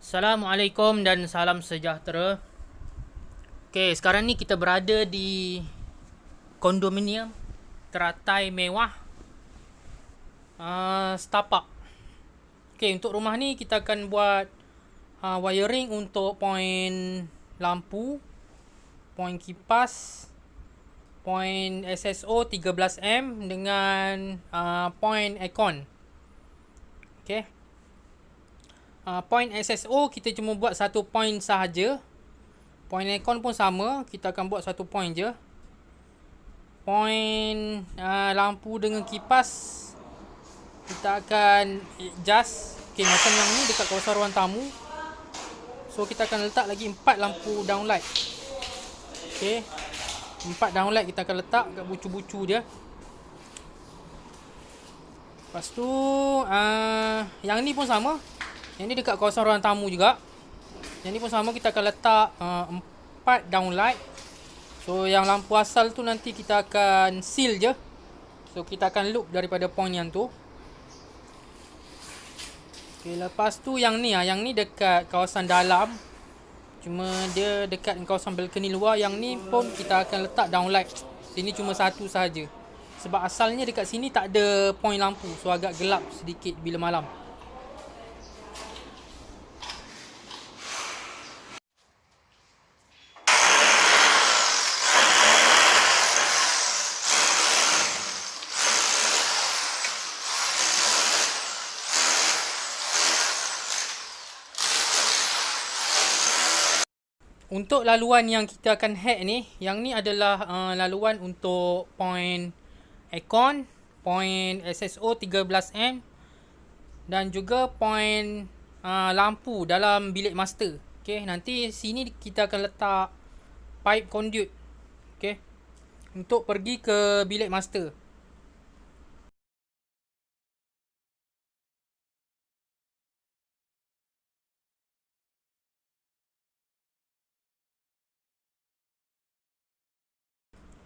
Assalamualaikum dan salam sejahtera. Okay, sekarang ni kita berada di kondominium teratai mewah, setapak. Okay, untuk rumah ni kita akan buat wiring untuk poin lampu, poin kipas, poin SSO 13M dengan poin aircond. Okay. Poin SSO kita cuma buat satu poin sahaja. Poin aircond pun sama, kita akan buat satu poin je. Poin lampu dengan kipas kita akan adjust. Okay, macam yang ni dekat kawasan ruang tamu. So kita akan letak lagi 4 lampu downlight. Okay, 4 downlight kita akan letak kat bucu-bucu dia. Lepas tu yang ni pun sama. Yang ni dekat kawasan ruang tamu juga. Yang ni pun sama, kita akan letak 4 downlight. So yang lampu asal tu nanti kita akan seal je. So kita akan loop daripada point yang tu. Okay, lepas tu yang ni dekat kawasan dalam. Cuma dia dekat kawasan balcony luar. Yang ni pun kita akan letak downlight. Sini cuma satu sahaja. Sebab asalnya dekat sini tak ada point lampu. So agak gelap sedikit bila malam. Untuk laluan yang kita akan hack ni, yang ni adalah laluan untuk poin aircond, poin SSO 13M dan juga poin lampu dalam bilik master. Okay, nanti sini kita akan letak pipe conduit. Okay, untuk pergi ke bilik master.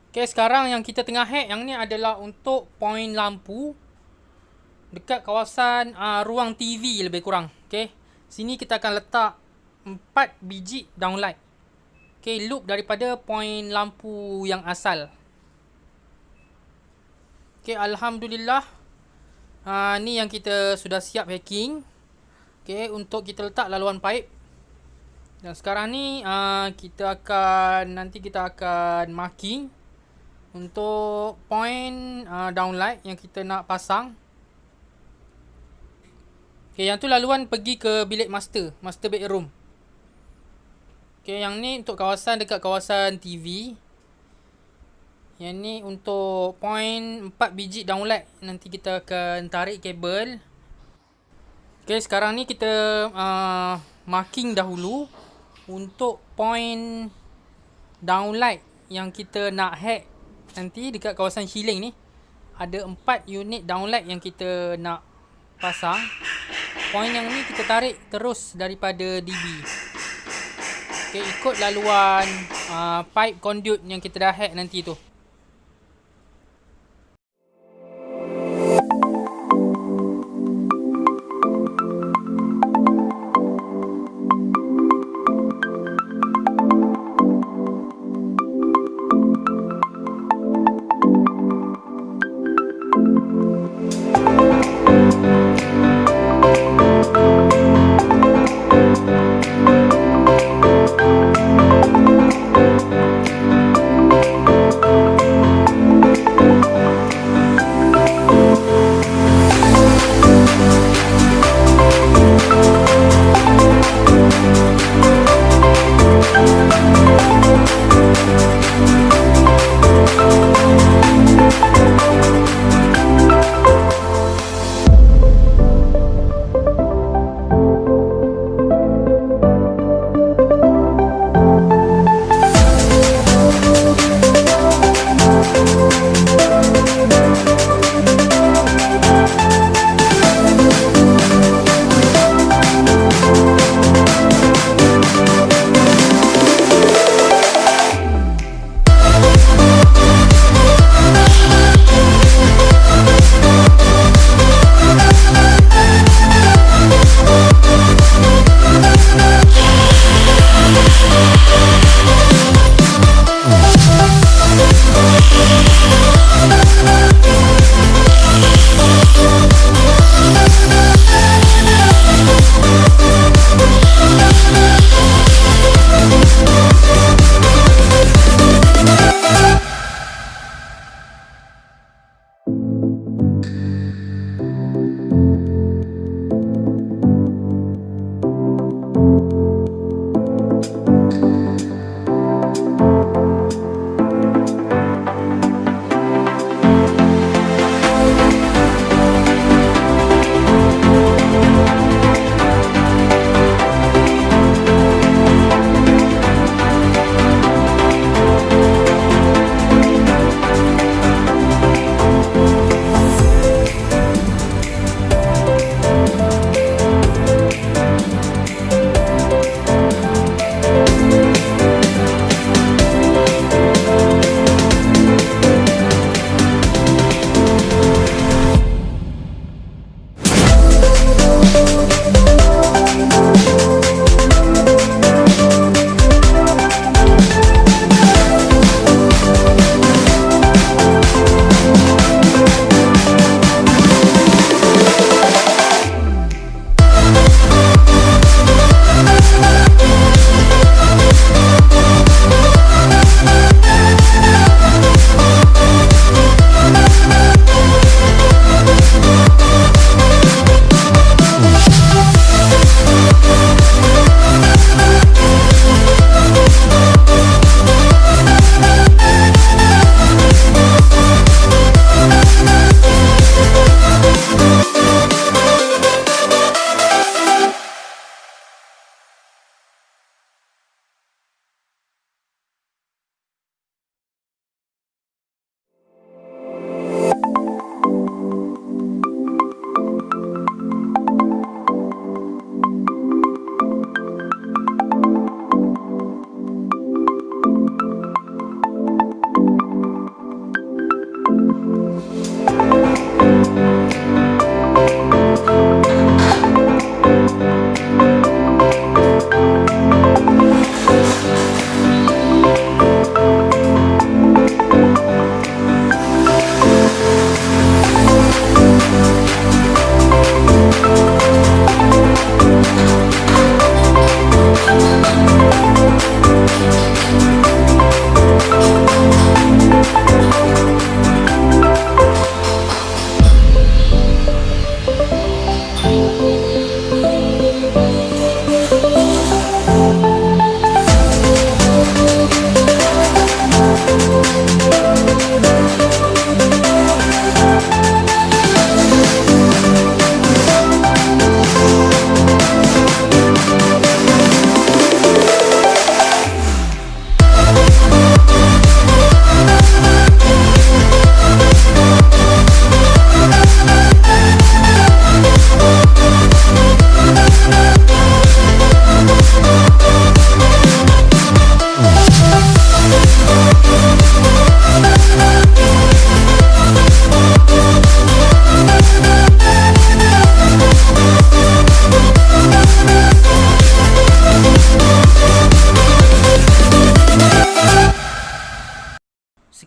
Okay, sekarang yang kita tengah hack, yang ni adalah untuk poin lampu dekat kawasan ruang TV lebih kurang. Okay, sini kita akan letak 4 biji downlight. Okay, loop daripada poin lampu yang asal. Okay, Alhamdulillah. Ni yang kita sudah siap hacking. Okay, untuk kita letak laluan pipe. Dan sekarang ni nanti kita akan marking untuk poin downlight yang kita nak pasang. Okay, yang tu laluan pergi ke bilik master bedroom. Okay, yang ni untuk kawasan dekat kawasan TV. Yang ni untuk poin 4 biji downlight. Nanti kita akan tarik kabel. Okay, sekarang ni kita marking dahulu untuk poin downlight yang kita nak hack. Nanti dekat kawasan shilling ni ada 4 unit downlight yang kita nak pasang. Poin yang ni kita tarik terus daripada DB. Okay, ikut laluan pipe conduit yang kita dah hack nanti tu.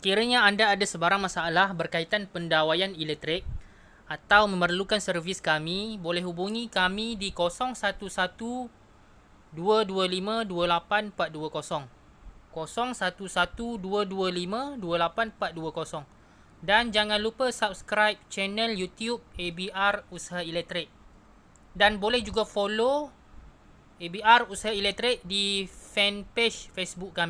Sekiranya anda ada sebarang masalah berkaitan pendawaian elektrik atau memerlukan servis kami, boleh hubungi kami di 011 225 28420. 011 225 28420. Dan jangan lupa subscribe channel YouTube ABR Usaha Elektrik. Dan boleh juga follow ABR Usaha Elektrik di fanpage Facebook kami.